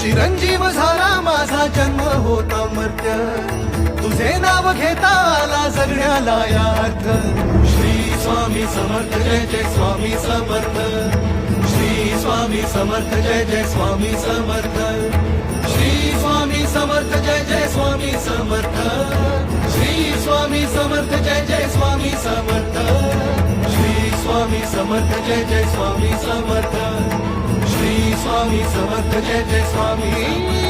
चिरंजीव झाला माझा जन्म होता मर्त्य, तुझे नाव घेता आला जगण्याला यार्थ. श्री स्वामी समर्थ जय जय स्वामी समर्थ. श्री स्वामी समर्थ जय जय स्वामी समर्थ. श्री स्वामी समर्थ जय जय स्वामी समर्थ. श्री स्वामी समर्थ जय जय स्वामी समर्थ. श्री स्वामी समर्थ जय जय स्वामी समर्थ. श्री स्वामी समर्थ जय जय स्वामी